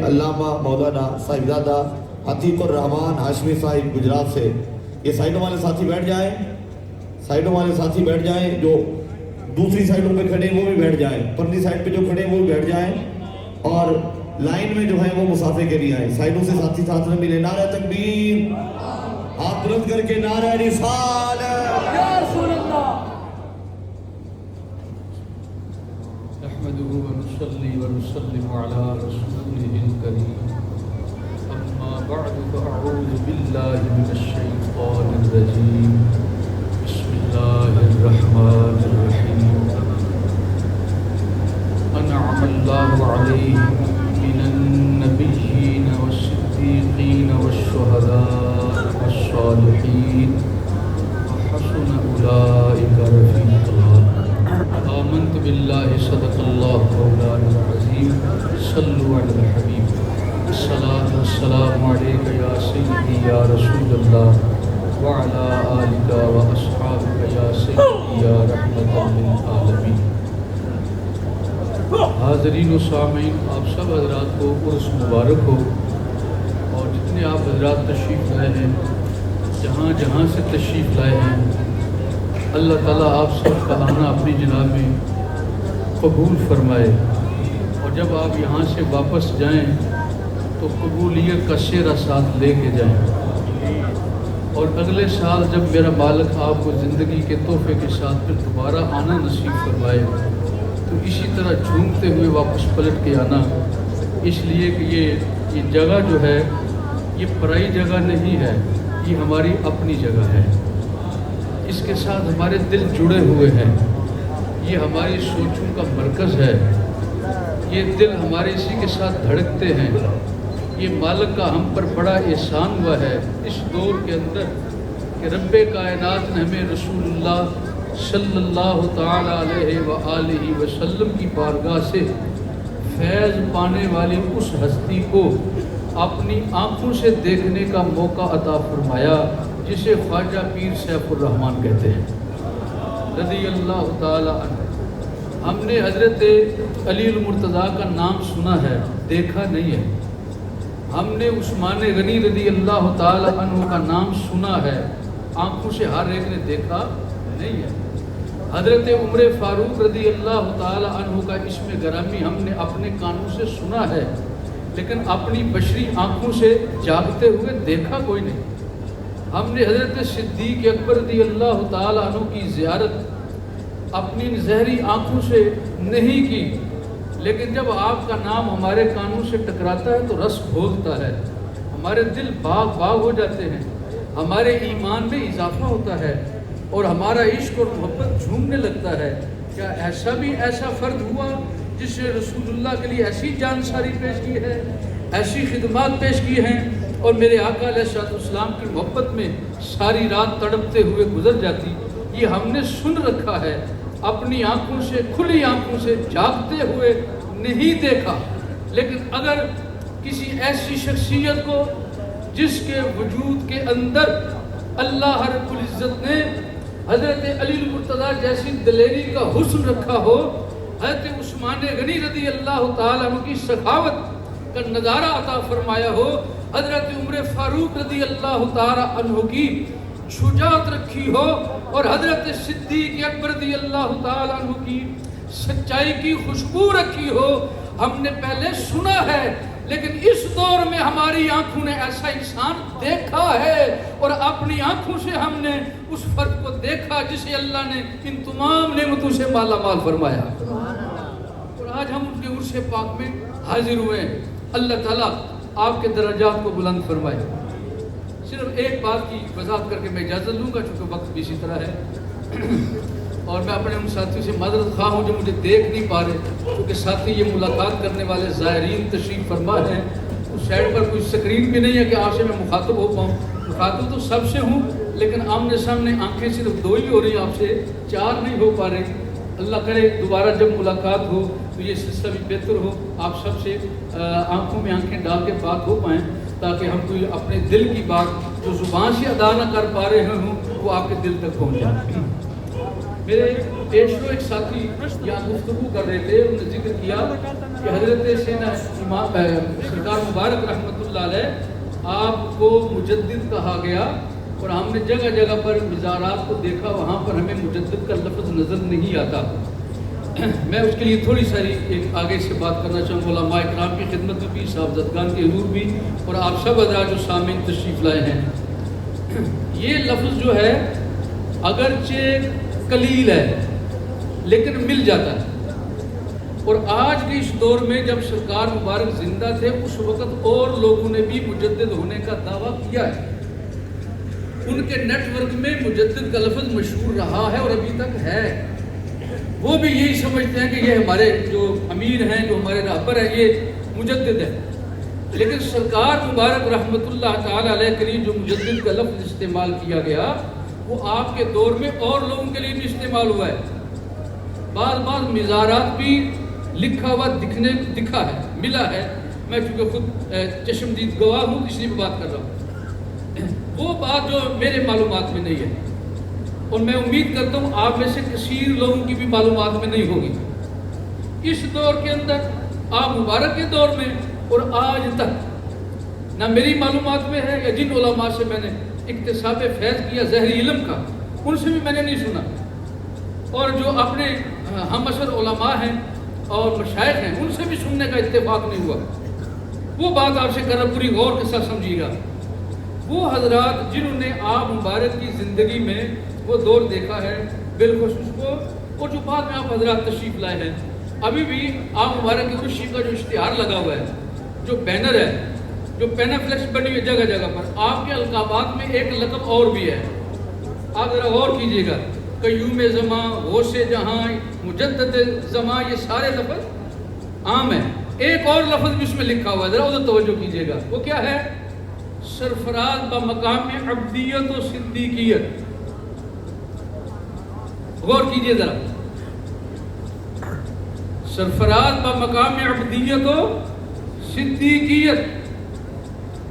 علامہ مولانا صاحبزادہ عتیق الرحمان ہاشمی صاحب گجرات سے. یہ سائڈوں والے ساتھی بیٹھ جائیں, سائڈوں والے ساتھی بیٹھ جائیں, جو دوسری سائڈوں پہ کھڑے ہیں وہ بھی بیٹھ جائیں, پرلی سائڈ پہ جو کھڑے ہیں وہ بھی بیٹھ جائیں, اور لائن میں جو ہے وہ مسافے کے لیے آئیں. سائڈوں سے ساتھی ساتھ میں ملے. نعرہ تکبیر, ہاتھ بلند کر کے نعرہ رسالت یا رسول اللہ. نحمده ونصلي ونسلم على رسوله الكريم. أما بعد فأعوذ بالله من الشيطان الرجيم. بسم الله الرحمن الرحيم. أنعم الله عليهم من النبيين والصديقين والشهداء والصالحين وحسن أولئك رفيقا. آمنت بالله صدق الله مولانا العظيم. صلوا على الحبيب. الصلاة والسلام عليك يا سيدي يا رسول الله وعلى آلك وأصحابك يا سيدي يا رحمة للعالمين. حاضرین و سامعین, آپ سب حضرات کو عرس مبارک ہو. اور جتنے آپ حضرات تشریف لائے ہیں, جہاں جہاں سے تشریف لائے ہیں, اللہ تعالیٰ آپ سب کا آنا اپنی جناب میں قبول فرمائے. اور جب آپ یہاں سے واپس جائیں تو قبولیت کا سہرا ساتھ لے کے جائیں. اور اگلے سال جب میرا مالک آپ کو زندگی کے تحفے کے ساتھ پھر دوبارہ آنا نصیب فرمائے تو اسی طرح جھومتے ہوئے واپس پلٹ کے آنا. اس لیے کہ یہ جگہ جو ہے یہ پرائی جگہ نہیں ہے, یہ ہماری اپنی جگہ ہے. اس کے ساتھ ہمارے دل جڑے ہوئے ہیں. یہ ہماری سوچوں کا مرکز ہے. یہ دل ہمارے اسی کے ساتھ دھڑکتے ہیں. یہ مالک کا ہم پر بڑا احسان ہوا ہے اس دور کے اندر کہ رب کائنات نے ہمیں رسول اللہ صلی اللہ تعالی علیہ وآلہ وسلم کی بارگاہ سے فیض پانے والی اس ہستی کو اپنی آنکھوں سے دیکھنے کا موقع عطا فرمایا جسے خواجہ پیر سیف الرحمان کہتے ہیں رضی اللہ تعالی عنہ. ہم نے حضرت علی المرتضیٰ کا نام سنا ہے, دیکھا نہیں ہے. ہم نے عثمان غنی رضی اللہ تعالی عنہ کا نام سنا ہے, آنکھوں سے ہر ایک نے دیکھا نہیں ہے. حضرت عمر فاروق رضی اللہ تعالی عنہ کا اسم گرامی ہم نے اپنے کانوں سے سنا ہے, لیکن اپنی بشری آنکھوں سے جاگتے ہوئے دیکھا کوئی نہیں. ہم نے حضرت صدیق اکبر رضی اللہ تعالی عنہ کی زیارت اپنی زہری آنکھوں سے نہیں کی, لیکن جب آپ کا نام ہمارے کانوں سے ٹکراتا ہے تو رس کھولتا ہے, ہمارے دل باغ باغ ہو جاتے ہیں, ہمارے ایمان میں اضافہ ہوتا ہے اور ہمارا عشق اور محبت جھومنے لگتا ہے. کیا ایسا بھی ایسا فرد ہوا جس نے رسول اللہ کے لیے ایسی جان ساری پیش کی ہے, ایسی خدمات پیش کی ہیں, اور میرے آقا علیہ السلام کی محبت میں ساری رات تڑپتے ہوئے گزر جاتی. یہ ہم نے سن رکھا ہے, اپنی آنکھوں سے, کھلی آنکھوں سے جاگتے ہوئے نہیں دیکھا. لیکن اگر کسی ایسی شخصیت کو جس کے وجود کے اندر اللہ رب العزت نے حضرت علی المرتضیٰ جیسی دلیری کا حسن رکھا ہو, حضرت عثمان غنی رضی اللہ تعالیٰ عنہ کی سخاوت کا نظارہ عطا فرمایا ہو, حضرت عمر فاروق رضی اللہ تعالیٰ عنہ کی شجاعت رکھی ہو, اور حضرت صدیق اکبر رضی اللہ تعالیٰ عنہ کی سچائی کی خوشبو رکھی ہو, ہم نے پہلے سنا ہے. لیکن اس دور میں ہماری آنکھوں نے ایسا انسان دیکھا ہے, اور اپنی آنکھوں سے ہم نے اس فرد کو دیکھا جسے اللہ نے ان تمام نعمتوں سے مالا مال فرمایا. اور آج ہم ان کے عرس پاک میں حاضر ہوئے ہیں. اللہ تعالیٰ آپ کے درجات کو بلند فرمائے. صرف ایک بات کی وضاحت کر کے میں اجازت لوں گا چونکہ وقت بھی اسی طرح ہے, اور میں اپنے ان ساتھیوں سے معذرت خواہ ہوں جو مجھے دیکھ نہیں پا رہے, کیونکہ ساتھی یہ ملاقات کرنے والے زائرین تشریف فرما ہیں. اس سائڈ پر کوئی سکرین بھی نہیں ہے کہ آپ سے میں مخاطب ہو پاؤں. مخاطب تو سب سے ہوں, لیکن آمنے سامنے آنکھیں صرف 2 ہی ہو رہی ہیں, آپ سے 4 نہیں ہو پا رہی. اللہ کرے دوبارہ جب ملاقات ہو تو یہ سلسلہ بھی بہتر ہو, آپ سب سے آنکھوں میں آنکھیں ڈال کے بات ہو پائیں, تاکہ ہم کوئی اپنے دل کی بات جو زبان سے ادا نہ کر پا رہے ہوں وہ آپ کے دل تک پہنچ جائے. میرے پیشرو ایک ساتھی یہاں گفتگو کر رہے تھے, انہوں نے ذکر کیا کہ حضرت سینا امام سرکار مبارک رحمتہ اللہ علیہ آپ کو مجدد کہا گیا، اور ہم نے جگہ جگہ پر مزارات کو دیکھا، وہاں پر ہمیں مجدد کا لفظ نظر نہیں آتا۔ میں اس کے لیے تھوڑی ساری ایک آگے سے بات کرنا چاہوں گا، علماء اکرام کی خدمت میں بھی، صاحبزادگان کے حضور بھی، اور آپ سب حضرات جو سامعین تشریف لائے ہیں۔ یہ لفظ جو ہے اگرچہ قلیل ہے لیکن مل جاتا ہے، اور آج کے اس دور میں جب سرکار مبارک زندہ تھے اس وقت اور لوگوں نے بھی مجدد ہونے کا دعویٰ کیا ہے، ان کے نیٹ ورک میں مجدد کا لفظ مشہور رہا ہے اور ابھی تک ہے۔ وہ بھی یہی سمجھتے ہیں کہ یہ ہمارے جو امیر ہیں، جو ہمارے رہبر ہیں، یہ مجدد ہے، لیکن سرکار مبارک رحمت اللہ تعالی علیہ کے لیے جو مجدد کا لفظ استعمال کیا گیا وہ آپ کے دور میں اور لوگوں کے لیے بھی استعمال ہوا ہے۔ بعض مزارات بھی لکھا ہوا دکھا ہے، ملا ہے، میں چونکہ خود چشمدید گواہ ہوں اس لیے بات کر رہا ہوں، وہ بات جو میرے معلومات میں نہیں ہے، اور میں امید کرتا ہوں آپ میں سے کثیر لوگوں کی بھی معلومات میں نہیں ہوگی۔ اس دور کے اندر آپ مبارک کے دور میں اور آج تک نہ میری معلومات میں ہے، یا جن علماء سے میں نے اکتساب فیض کیا ظاہری علم کا، ان سے بھی میں نے نہیں سنا، اور جو اپنے ہم عصر علماء ہیں اور مشائخ ہیں ان سے بھی سننے کا اتفاق نہیں ہوا۔ وہ بات آپ سے کر رہا، پوری غور کے ساتھ سمجھیے گا۔ وہ حضرات جنہوں نے آپ مبارک کی زندگی میں وہ دور دیکھا ہے بالخصوص کو، اور جو بعد میں آپ حضرات تشریف لائے ہیں، ابھی بھی آپ مبارک کی خوشی کا جو اشتہار لگا ہوا ہے، جو بینر ہے، جو پینافلیکس بنی ہوئی جگہ جگہ پر، آپ کے القابات میں ایک لقب اور بھی ہے، آپ ذرا غور کیجیے گا، قیوم زماں، غوث جہاں، مجدد زماں، یہ سارے لفظ عام ہیں۔ ایک اور لفظ بھی اس میں لکھا ہوا ہے، ذرا ادھر توجہ کیجیے گا، وہ کیا ہے؟ سرفراز بمقام عبدیت و صدیقیت۔ غور کیجئے ذرا، سرفراز بمقام عبدیت و صدیقیت،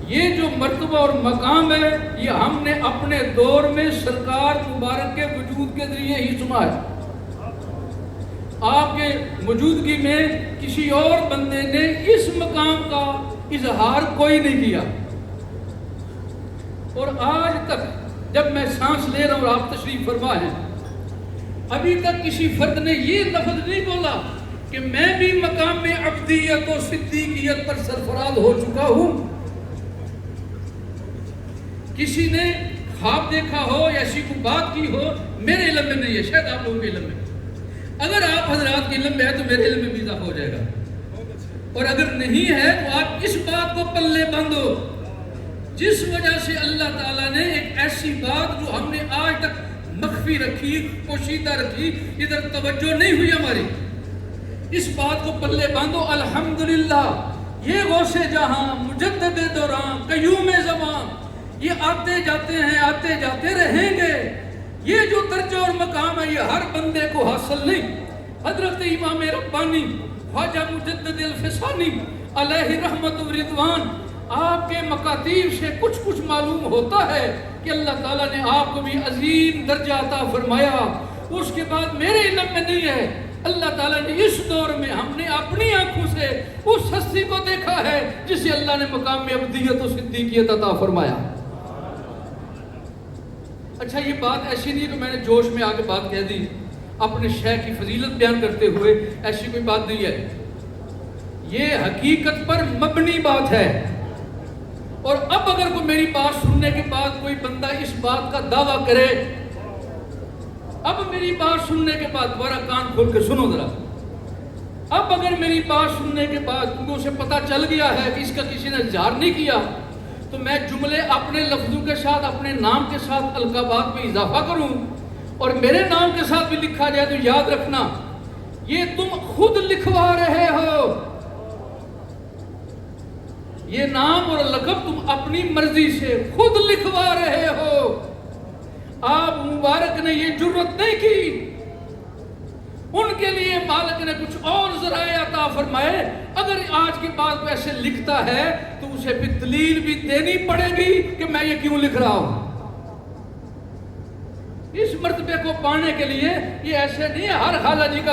یہ جو مرتبہ اور مقام ہے یہ ہم نے اپنے دور میں سرکار مبارک کے وجود کے ذریعے ہی سنا ہے۔ آپ کے موجودگی میں کسی اور بندے نے اس مقام کا اظہار کوئی نہیں کیا، اور آج تک جب میں سانس لے رہا ہوں اور آپ تشریف فرما ہیں، ابھی تک کسی فرد نے یہ لفظ نہیں بولا کہ میں بھی مقام میں عبدیت و صدیقیت پر سرفراز ہو چکا ہوں۔ کسی نے خواب دیکھا ہو یا ایسی کوئی بات کی ہو، میرے علم میں نہیں ہے، شاید آپ لوگوں کے علم میں، اگر آپ حضرات کے علم میں ہے تو میرے علم میں بھی اضافہ ہو جائے گا، اور اگر نہیں ہے تو آپ اس بات کو پلے باندھو جس وجہ سے اللہ تعالیٰ نے ایک ایسی بات جو ہم نے آج تک مخفی رکھی، پوشیدہ رکھی، ادھر توجہ نہیں ہوئی ہماری، اس بات کو پلے باندھو۔ الحمدللہ یہ غوث جہاں، مجدد دوران، قیوم زمان، یہ آتے جاتے ہیں، آتے جاتے رہیں گے۔ یہ جو درجہ اور مقام ہے یہ ہر بندے کو حاصل نہیں۔ حضرت امام ربانی خواجہ مجدد الفسانی علیہ رحمت و رضوان، آپ کے مکاتیب سے کچھ معلوم ہوتا ہے کہ اللہ تعالیٰ نے آپ کو بھی عظیم درجہ عطا فرمایا۔ اس کے بعد میرے علم میں نہیں ہے، اللہ تعالیٰ نے اس دور میں ہم نے اپنی آنکھوں سے اس ہستی کو دیکھا ہے جسے اللہ نے مقام میں عبدیت و صدیقیت عطا فرمایا۔ اچھا، یہ بات ایسی نہیں کہ میں نے جوش میں آگے بات کہہ دی، اپنے شیخ کی فضیلت بیان کرتے ہوئے، ایسی کوئی بات نہیں ہے، یہ حقیقت پر مبنی بات ہے۔ اور اب اگر کوئی میری بات سننے کے بعد کوئی بندہ اس بات کا دعویٰ کرے، اب میری بات سننے کے بعد دوبارہ کان کھول کے سنو ذرا، اب اگر میری بات سننے کے بعد کیونکہ اسے پتہ چل گیا ہے کہ اس کا کسی نے اظہار نہیں کیا، تو میں جملے اپنے لفظوں کے ساتھ، اپنے نام کے ساتھ القابات میں اضافہ کروں اور میرے نام کے ساتھ بھی لکھا جائے، تو یاد رکھنا یہ تم خود لکھوا رہے ہو، یہ نام اور لقب تم اپنی مرضی سے خود لکھوا رہے ہو۔ آپ مبارک نے یہ جرت نہیں کی، ان کے لیے مالک نے کچھ اور ذرائع عطا فرمائے۔ اگر آج کے بعد وہ ایسے لکھتا ہے تو اسے بھی دلیل بھی دینی پڑے گی کہ میں یہ کیوں لکھ رہا ہوں۔ اس مرتبے کو پانے کے لیے یہ ایسے نہیں ہے ہر خالہ جی کا